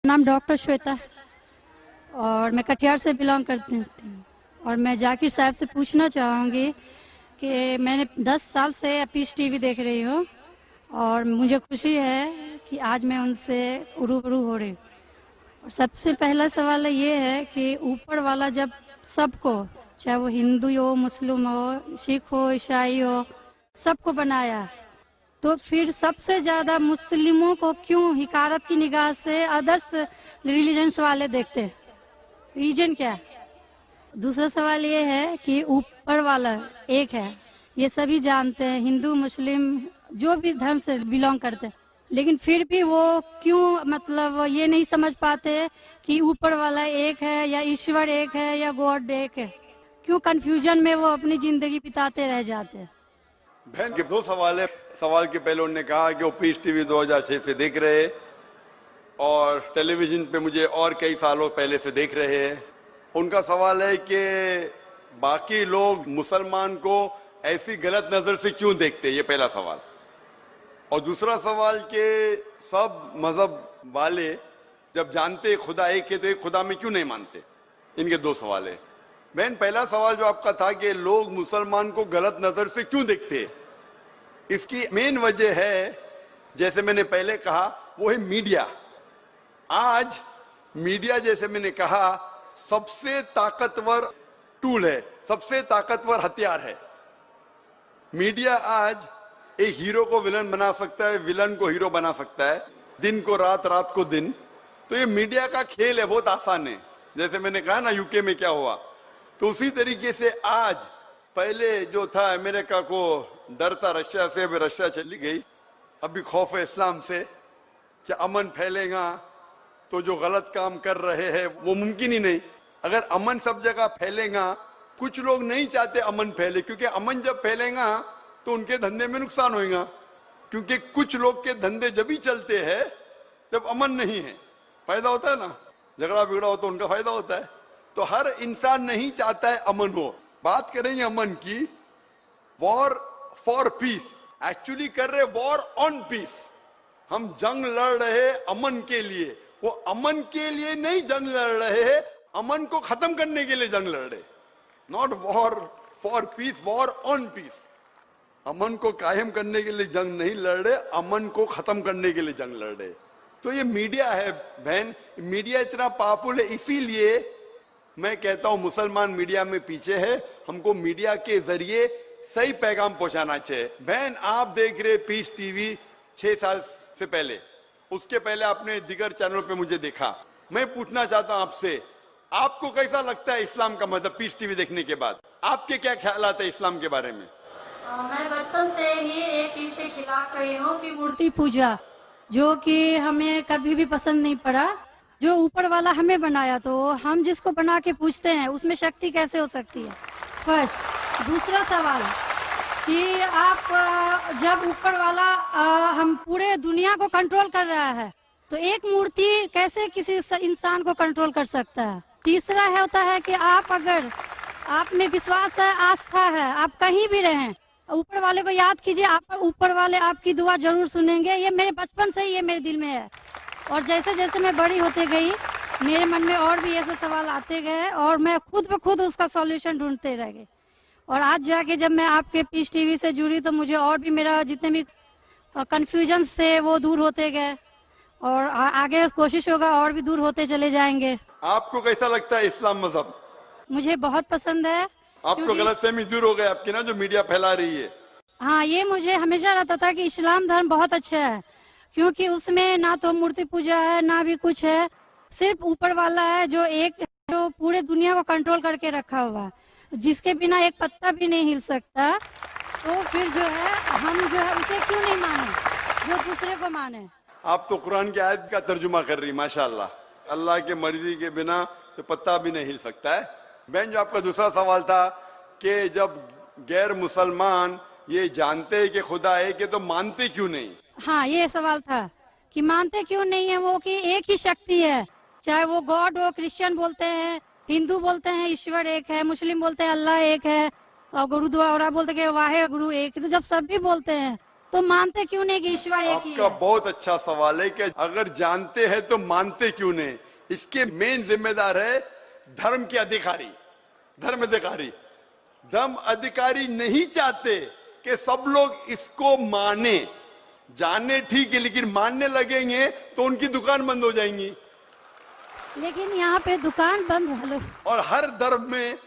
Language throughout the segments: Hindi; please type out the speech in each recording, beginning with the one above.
नाम डॉक्टर श्वेता और मैं कटिहार से बिलोंग करती हूँ। और मैं जाकिर साहब से पूछना चाहूँगी कि मैंने 10 साल से पीस टीवी देख रही हूँ और मुझे खुशी है कि आज मैं उनसे रूबरू हो रही हूँ। और सबसे पहला सवाल ये है कि ऊपर वाला जब सबको, चाहे वो हिंदू हो, मुस्लिम हो, सिख हो, ईसाई हो, सबको बनाया, तो फिर सबसे ज्यादा मुस्लिमों को क्यों हिकारत की निगाह से अदर्स रिलीजन्स वाले देखते हैं? रीजन क्या है? दूसरा सवाल ये है कि ऊपर वाला एक है, ये सभी जानते हैं, हिंदू मुस्लिम जो भी धर्म से बिलोंग करते हैं, लेकिन फिर भी वो क्यों मतलब ये नहीं समझ पाते कि ऊपर वाला एक है या ईश्वर एक है या गॉड एक है? क्यों कंफ्यूजन में वो अपनी जिंदगी बिताते रह जाते हैं? बहन के दो सवाल है। सवाल के पहले उन्होंने कहा कि वो पीस टीवी 2006 से देख रहे हैं और टेलीविजन पे मुझे और कई सालों पहले से देख रहे हैं। उनका सवाल है कि बाकी लोग मुसलमान को ऐसी गलत नजर से क्यों देखते हैं, ये पहला सवाल। और दूसरा सवाल कि सब मजहब वाले जब जानते खुदा एक है तो एक खुदा में क्यों नहीं मानते। इनके दो सवाल है। बहन, पहला सवाल जो आपका था कि लोग मुसलमान को गलत नजर से क्यों देखते हैं, इसकी मेन वजह है, जैसे मैंने पहले कहा, वो है मीडिया। आज मीडिया, जैसे मैंने कहा, सबसे ताकतवर टूल है, सबसे ताकतवर हथियार है। मीडिया आज एक हीरो को विलन बना सकता है, विलन को हीरो बना सकता है, दिन को रात, रात को दिन। तो ये मीडिया का खेल है, बहुत आसान है। जैसे मैंने कहा ना यूके में क्या हुआ, तो उसी तरीके से आज पहले जो था अमेरिका को डर था रशिया से, अभी रशिया चली गई। अभी खौफ है इस्लाम से कि अमन फैलेगा तो जो गलत काम कर रहे हैं वो मुमकिन ही नहीं। अगर अमन सब जगह फैलेगा, कुछ लोग नहीं चाहते अमन फैले, क्योंकि अमन जब फैलेगा तो उनके धंधे में नुकसान होगा, क्योंकि कुछ लोग के धंधे जब ही चलते हैं जब अमन नहीं है। फायदा होता है ना, झगड़ा बिगड़ा हो तो उनका फायदा होता है। तो हर इंसान नहीं चाहता है अमन हो। बात करेंगे अमन की, वॉर फॉर पीस, एक्चुअली कर रहे वॉर ऑन पीस। हम जंग लड़ रहे अमन के लिए, वो अमन के लिए नहीं जंग लड़ रहे हैं, अमन को खत्म करने के लिए जंग लड़ रहे। Not war for peace, war on peace. अमन को कायम करने के लिए जंग नहीं लड़ रहे, अमन को खत्म करने के लिए जंग लड़ रहे। तो ये मीडिया है बहन, मीडिया इतना पावरफुल है, इसीलिए मैं कहता हूं मुसलमान मीडिया में पीछे है। हमको मीडिया के जरिए सही पैगाम पहुंचाना चाहिए। बहन, आप देख रहे पीस टीवी 6 साल से पहले, उसके पहले आपने दिगर चैनलों पे मुझे देखा। मैं पूछना चाहता हूं आपसे, आपको कैसा लगता है इस्लाम का मतलब पीस टीवी देखने के बाद? आपके क्या ख्यालात है इस्लाम के बारे में? मैं बचपन से ही एक चीज के खिलाफ रही हूँ कि मूर्ति पूजा, जो कि हमें कभी भी पसंद नहीं पड़ा। जो ऊपर वाला हमें बनाया, तो हम जिसको बना के पूछते हैं उसमें शक्ति कैसे हो सकती है? फर्स्ट। दूसरा सवाल कि आप जब ऊपर वाला हम पूरे दुनिया को कंट्रोल कर रहा है, तो एक मूर्ति कैसे किसी इंसान को कंट्रोल कर सकता है? तीसरा है होता है कि आप अगर आप में विश्वास है, आस्था है, आप कहीं भी रहें, ऊपर वाले को याद कीजिए, आप ऊपर वाले आपकी दुआ जरूर सुनेंगे। ये मेरे बचपन से ही ये मेरे दिल में है। और जैसे जैसे मैं बड़ी होते गई, मेरे मन में और भी ऐसे सवाल आते गए और मैं खुद ब खुद उसका सॉल्यूशन ढूंढते रह गई। और आज जाके जब मैं आपके पीस टीवी से जुड़ी, तो मुझे और भी मेरा जितने भी कंफ्यूजन थे वो दूर होते गए और आगे कोशिश होगा और भी दूर होते चले जाएंगे। आपको कैसा लगता है इस्लाम मजहब? मुझे बहुत पसंद है। आपको गलतफहमी दूर हो गई आपकी ना, जो मीडिया फैला रही है? हाँ, ये मुझे हमेशा रहता था कि इस्लाम धर्म बहुत अच्छा है, क्योंकि उसमें ना तो मूर्ति पूजा है ना भी कुछ है, सिर्फ ऊपर वाला है जो एक, जो पूरे दुनिया को कंट्रोल करके रखा हुआ है, जिसके बिना एक पत्ता भी नहीं हिल सकता। तो फिर जो है हम जो है उसे क्यों नहीं माने, जो दूसरे को माने। आप तो कुरान की आयत का तर्जुमा कर रही, माशाल्लाह। अल्लाह के मर्जी के बिना तो पत्ता भी नहीं हिल सकता है। बहन, जो आपका दूसरा सवाल था कि जब गैर मुसलमान ये जानते हैं कि खुदा है कि तो मानते क्यों नहीं? हाँ, ये सवाल था कि मानते क्यों नहीं है वो, कि एक ही शक्ति है, चाहे वो गॉड हो, क्रिश्चियन बोलते हैं, हिंदू बोलते हैं ईश्वर एक है, मुस्लिम बोलते हैं अल्लाह एक है, और गुरुद्वारा बोलते हैं वाहे गुरु एक। तो जब सब भी बोलते हैं तो मानते क्यों नहीं कि ईश्वर एक ही आपका है? बहुत अच्छा सवाल है कि अगर जानते हैं तो मानते क्यों नहीं। इसके मेन जिम्मेदार है धर्म के अधिकारी। धर्म अधिकारी नहीं चाहते कि सब लोग इसको माने। जाने ठीक है, लेकिन मानने लगेंगे तो उनकी दुकान बंद हो जाएंगी। लेकिन यहाँ पे दुकान बंद हेलो और हर धर्म में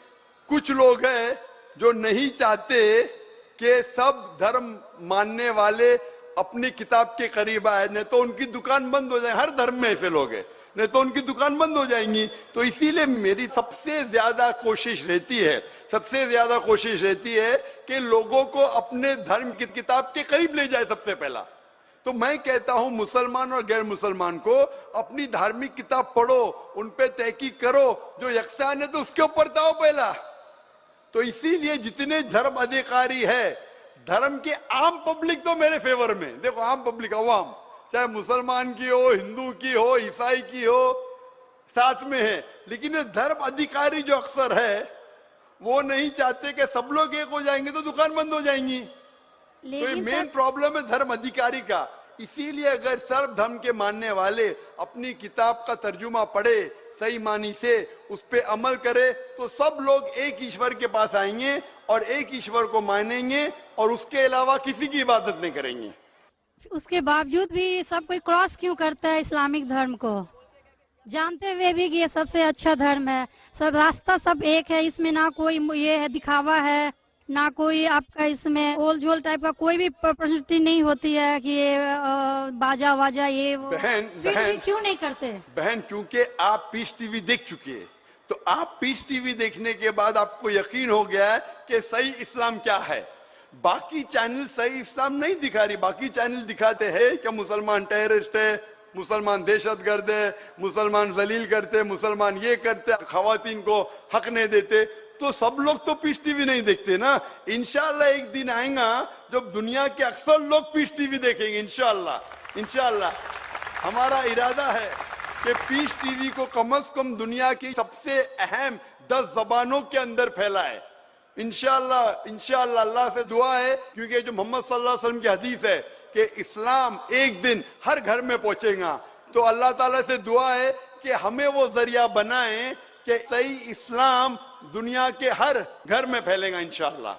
कुछ लोग हैं जो नहीं चाहते कि सब धर्म मानने वाले अपनी किताब के करीब आए, नहीं तो उनकी दुकान बंद हो जाए। हर धर्म में ऐसे लोग हैं, नहीं तो उनकी दुकान बंद हो जाएंगी। तो इसीलिए मेरी सबसे ज्यादा कोशिश रहती है कि लोगों को अपने धर्म की किताब के करीब ले जाए सबसे पहला। तो मैं कहता हूं मुसलमान और गैर मुसलमान को अपनी धार्मिक किताब पढ़ो, उन पे तहकीक करो। जो यकसान है तो उसके ऊपर जाओ पहला। तो इसीलिए जितने धर्म अधिकारी है, धर्म के आम पब्लिक तो मेरे फेवर में। देखो आम पब्लिक, अवाम, चाहे मुसलमान की हो, हिंदू की हो, ईसाई की हो, साथ में है। लेकिन ये धर्म अधिकारी जो अक्सर है वो नहीं चाहते कि सब लोग एक हो जाएंगे तो दुकान बंद हो जाएंगी। तो ये लेकिन मेन प्रॉब्लम है धर्म अधिकारी का। इसीलिए अगर सर्व धर्म के मानने वाले अपनी किताब का तर्जुमा पढ़े, सही मानी से उस पे अमल करे, तो सब लोग एक ईश्वर के पास आएंगे और एक ईश्वर को मानेंगे और उसके अलावा किसी की इबादत नहीं करेंगे। उसके बावजूद भी सब कोई क्रॉस क्यों करता है इस्लामिक धर्म को, जानते हुए भी कि ये सबसे अच्छा धर्म है, सब रास्ता सब एक है, इसमें ना कोई ये है दिखावा है, ना कोई आपका इसमें ओल झोल टाइप का कोई भी प्रस्तुति नहीं होती है कि ये बाजा वाजा ये वो। फिर भी क्यों नहीं करते? बहन, क्योंकि आप पीस टीवी देख चुके हैं। तो आप पीस टीवी देखने के बाद आपको यकीन हो गया है कि सही इस्लाम क्या है। बाकी चैनल सही इस्लाम नहीं दिखा रही। बाकी चैनल दिखाते हैं कि मुसलमान टेररिस्ट है, मुसलमान दहशतगर्द है, मुसलमान जलील करते, मुसलमान ये करते, खवातीन को हक नहीं देते। तो सब लोग तो पीस टीवी नहीं देखते ना। इंशाल्लाह एक दिन आएगा जब दुनिया के अक्सर लोग पीस टीवी देखेंगे। इंशाल्लाह हमारा इरादा है कि पीस टीवी को कम से कम दुनिया की सबसे अहम 10 जबानों के अंदर फैलाए। इंशाल्लाह अल्लाह से दुआ है, क्योंकि जो मोहम्मद सल्लल्लाहु अलैहि वसल्लम की हदीस है कि इस्लाम एक दिन हर घर में पहुंचेगा। तो अल्लाह ताला से दुआ है कि हमें वो जरिया बनाए कि सही इस्लाम दुनिया के हर घर में फैलेगा इंशाल्लाह।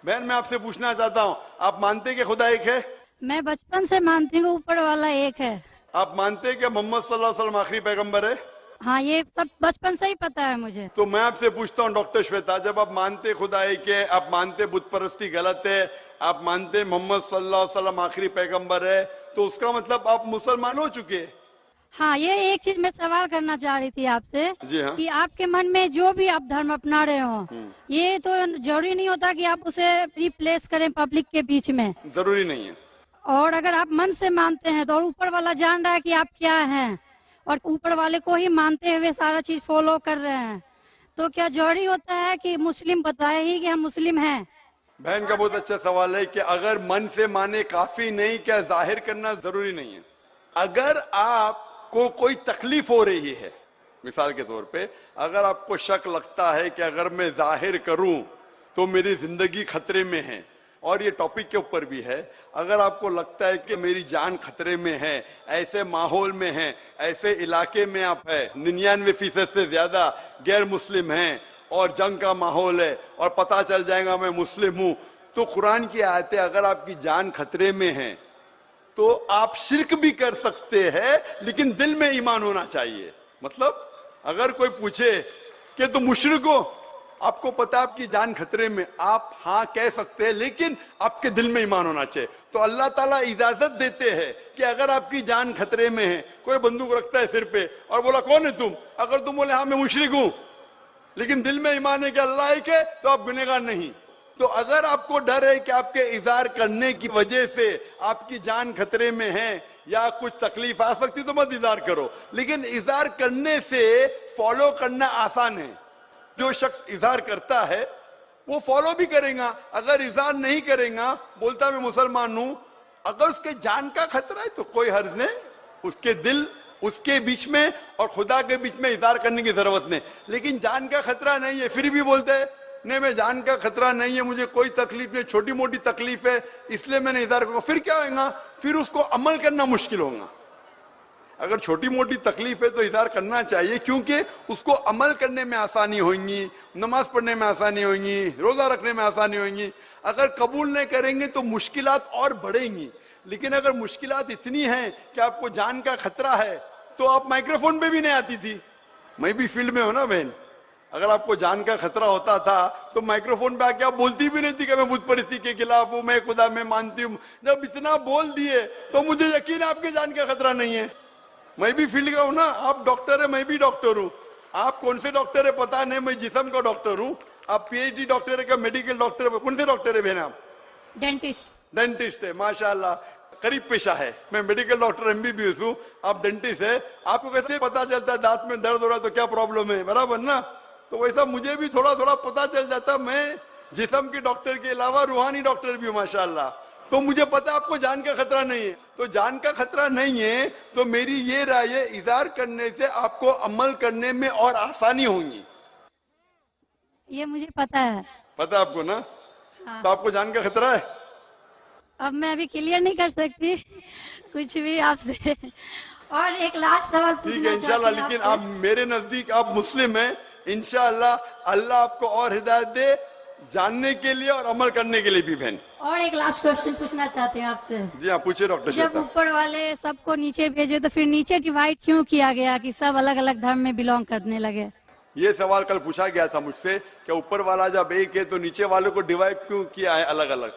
बहन, मैं आपसे पूछना चाहता हूँ, आप मानते कि खुदा एक है? मैं बचपन से मानती हूँ ऊपर वाला एक है। आप मानते कि मोहम्मद सल्लल्लाहु अलैहि वसल्लम आखिरी पैगंबर है? हाँ, ये सब बचपन से ही पता है मुझे। तो मैं आपसे पूछता हूँ डॉक्टर श्वेता, जब आप मानते खुदा एक है, आप मानते बुत परस्ती गलत है, आप मानते मोहम्मद सल्लल्लाहु अलैहि वसल्लम आखिरी पैगंबर है, तो उसका मतलब आप मुसलमान हो चुके। हाँ, ये एक चीज मैं सवाल करना चाह रही थी आपसे। जी हाँ। कि आपके मन में जो भी आप धर्म अपना रहे हो, ये तो जरूरी नहीं होता कि आप उसे रिप्लेस करें पब्लिक के बीच में। जरूरी नहीं है। और अगर आप मन से मानते हैं तो और ऊपर वाला जान रहा है कि आप क्या हैं और ऊपर वाले को ही मानते हुए सारा चीज फॉलो कर रहे हैं, तो क्या जरूरी होता है कि मुस्लिम बताए ही कि हम मुस्लिम हैं? बहन का बहुत अच्छा सवाल है कि अगर मन से माने काफी नहीं, क्या जाहिर करना जरूरी नहीं है? अगर आपको कोई तकलीफ हो रही है, मिसाल के तौर पे अगर आपको शक लगता है कि अगर मैं जाहिर करूं तो मेरी जिंदगी खतरे में है, और ये टॉपिक के ऊपर भी है, अगर आपको लगता है कि मेरी जान खतरे में है, ऐसे माहौल में है, ऐसे इलाके में आप है, 99% से ज्यादा गैर मुस्लिम हैं और जंग का माहौल है और पता चल जाएगा मैं मुस्लिम हूं, तो कुरान की आयतें, अगर आपकी जान खतरे में है तो आप शिर्क भी कर सकते हैं, लेकिन दिल में ईमान होना चाहिए। मतलब अगर कोई पूछे कि तुम मुशरिक हो, आपको पता है आपकी जान खतरे में, आप हाँ कह सकते हैं, लेकिन आपके दिल में ईमान होना चाहिए। तो अल्लाह ताला इजाजत देते हैं कि अगर आपकी जान खतरे में है, कोई बंदूक रखता है सिर पे और बोला कौन है तुम, अगर तुम बोले हाँ मैं मुशरिक हूं, लेकिन दिल में ईमान है कि अल्लाह एक है, तो आप गुनहगार नहीं। तो अगर आपको डर है कि आपके इज़हार करने की वजह से आपकी जान खतरे में है या कुछ तकलीफ आ सकती, तो मत इज़हार करो। लेकिन इज़हार करने से फॉलो करना आसान है। जो शख्स इज़हार करता है वो फॉलो भी करेगा। अगर इज़हार नहीं करेगा, बोलता मैं मुसलमान हूं, अगर उसके जान का खतरा है तो कोई हर्ज नहीं, उसके दिल उसके बीच में और खुदा के बीच में इज़हार करने की जरूरत नहीं। लेकिन जान का खतरा नहीं है फिर भी बोलते हैं नहीं मैं जान का खतरा नहीं है, मुझे कोई तकलीफ नहीं, छोटी मोटी तकलीफ है इसलिए मैंने इज़हार करूंगा, फिर क्या होगा? फिर उसको अमल करना मुश्किल होगा। अगर छोटी मोटी तकलीफ है तो इज़हार करना चाहिए, क्योंकि उसको अमल करने में आसानी होगी, नमाज पढ़ने में आसानी होगी, रोजा रखने में आसानी होगी। अगर कबूल नहीं करेंगे तो मुश्किलात और बढ़ेंगी। लेकिन अगर मुश्किलात इतनी हैं कि आपको जान का खतरा है तो आप माइक्रोफोन पे भी नहीं आती थी। मैं भी फील्ड में हूं ना बहन, अगर आपको जान का खतरा होता था तो माइक्रोफोन पे आके आप बोलती भी नहीं थी कि मैं बुत परिस्थिति के खिलाफ हूं, मैं खुदा में मानती हूं। जब इतना बोल दिए तो मुझे यकीन है आपके जान का खतरा नहीं है। मैं भी फील्ड का हूं ना, आप डॉक्टर है, मैं भी डॉक्टर हूं। आप कौन से डॉक्टर है पता नहीं, मैं जिस्म का डॉक्टर हूं। आप पीएचडी डॉक्टर है क्या, मेडिकल डॉक्टर है? कौन से डॉक्टर है बहन आप? डेंटिस्ट। डेंटिस्ट है, माशाल्लाह, करीब पेशा है। मैं मेडिकल डॉक्टर एमबीबीएस हूं, आप डेंटिस्ट है। आपको कैसे पता चलता है दांत में दर्द हो रहा है तो क्या प्रॉब्लम है, बराबर ना? तो वैसा मुझे भी थोड़ा थोड़ा पता चल जाता। मैं जिस्म के डॉक्टर के अलावा रूहानी डॉक्टर भी हूं माशाल्लाह। तो मुझे पता आपको जान का खतरा नहीं है। तो जान का खतरा नहीं है तो मेरी ये राय है, इज़हार करने से आपको अमल करने में और आसानी होगी। ये मुझे पता है। पता आपको ना? हाँ। तो आपको जान का खतरा है? अब मैं अभी क्लियर नहीं कर सकती कुछ भी आपसे। और एक लास्ट सवाल ठीक है पूछना इंशाल्लाह, चाहती हूँ लेकिन आपसे। आप मेरे नजदीक आप मुस्लिम हैं, इंशाल्लाह अल्लाह आपको और हिदायत दे जानने के लिए और अमल करने के लिए भी बहन। और एक लास्ट क्वेश्चन पूछना चाहती हूँ आपसे। जी हाँ, पूछिए डॉक्टर जब श्वेता। ऊपर वाले सबको नीचे भेजे तो फिर नीचे डिवाइड क्यों किया गया कि सब अलग अलग धर्म में बिलोंग करने लगे? ये सवाल कल पूछा गया था मुझसे कि ऊपर वाला जब एक है तो नीचे वालों को डिवाइड क्यों किया है अलग अलग?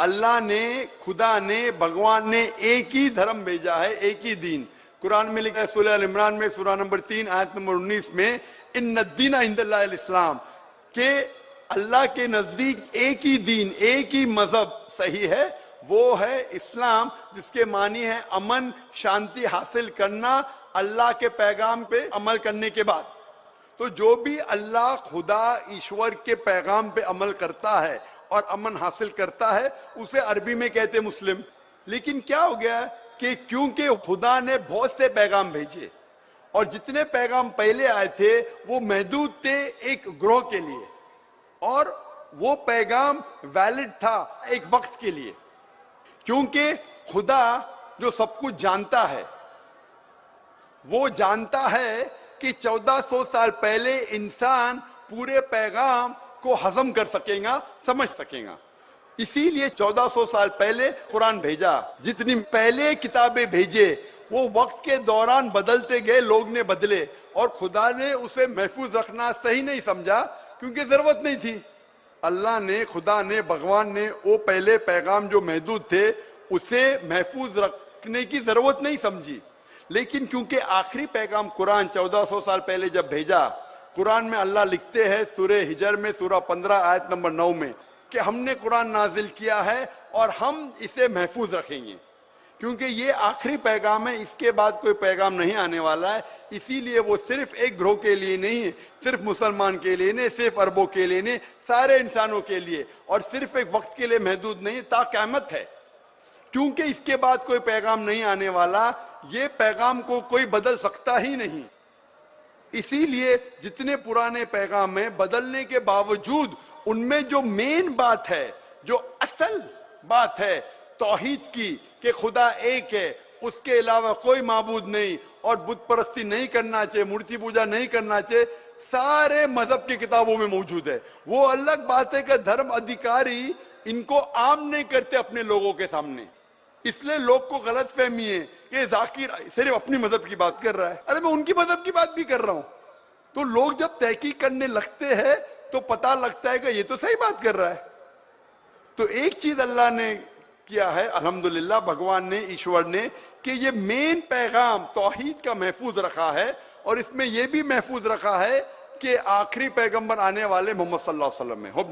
अल्लाह ने, खुदा ने, भगवान ने एक ही धर्म भेजा है, एक ही दीन। कुरान में लिखा है सूरह अल इमरान में सूरह नंबर 3 आयत नंबर 19 में, इन्ना दीना इंदल्लाहिल इस्लाम, के अल्लाह के नजदीक एक ही दीन, एक ही मजहब सही है, वो है इस्लाम, जिसके मानी है अमन शांति हासिल करना अल्लाह के पैगाम पे अमल करने के बाद। तो जो भी अल्लाह खुदा ईश्वर के पैगाम पे अमल करता है और अमन हासिल करता है उसे अरबी में कहते मुस्लिम। लेकिन क्या हो गया कि क्योंकि खुदा ने बहुत से पैगाम भेजे और जितने पैगाम पहले आए थे वो महदूद थे एक ग्रोह के लिए, और वो पैगाम वैलिड था एक वक्त के लिए, क्योंकि खुदा जो सब कुछ जानता है वो जानता है कि 1400 साल पहले इंसान पूरे पैगाम को हजम कर सकेगा, समझ सकेगा। इसीलिए 1400 साल पहले कुरान भेजा। जितनी पहले किताबें भेजे वो वक्त के दौरान बदलते गए, लोग ने बदले, और खुदा ने उसे महफूज रखना सही नहीं समझा क्योंकि जरूरत नहीं थी। अल्लाह ने, खुदा ने, भगवान ने वो पहले पैगाम जो महदूद थे उसे महफूज रखने की जरूरत नहीं समझी। लेकिन क्योंकि आखिरी पैगाम कुरान 1400 साल पहले जब भेजा, कुरान में अल्लाह लिखते हैं सूरह हिजर में सूरह 15 आयत नंबर 9 में कि हमने कुरान नाजिल किया है और हम इसे महफूज रखेंगे, क्योंकि ये आखिरी पैगाम है, इसके बाद कोई पैगाम नहीं आने वाला है। इसीलिए वो सिर्फ एक ग्रोह के लिए नहीं है, सिर्फ मुसलमान के लिए नहीं, सिर्फ अरबों के लिए नहीं, सारे इंसानों के लिए, और सिर्फ एक वक्त के लिए महदूद नहीं, ता क़यामत है। क्योंकि इसके बाद कोई पैगाम नहीं आने वाला, ये पैगाम को कोई बदल सकता ही नहीं। इसीलिए जितने पुराने पैगाम हैं, बदलने के बावजूद उनमें जो मेन बात है, जो असल बात है तौहीद की, कि खुदा एक है, उसके अलावा कोई माबूद नहीं, और बुत परस्ती नहीं करना चाहिए, मूर्ति पूजा नहीं करना चाहिए, सारे मजहब की किताबों में मौजूद है। वो अलग बात है कि धर्म अधिकारी इनको आम नहीं करते अपने लोगों के सामने, इसलिए लोग को गलत फहमी है कि जाकिर सिर्फ अपनी मजहब की बात कर रहा है। अरे मैं उनकी मजहब की बात भी कर रहा हूं। तो लोग जब तहकीक करने लगते हैं तो पता लगता है कि ये तो सही बात कर रहा है। तो एक चीज अल्लाह ने किया है, अल्हम्दुलिल्लाह, भगवान ने, ईश्वर ने, कि ये मेन पैगाम तौहीद का महफूज रखा है, और इसमें यह भी महफूज रखा है कि आखिरी पैगंबर आने वाले मोहम्मद सल्लल्लाहु अलैहि वसल्लम है। होप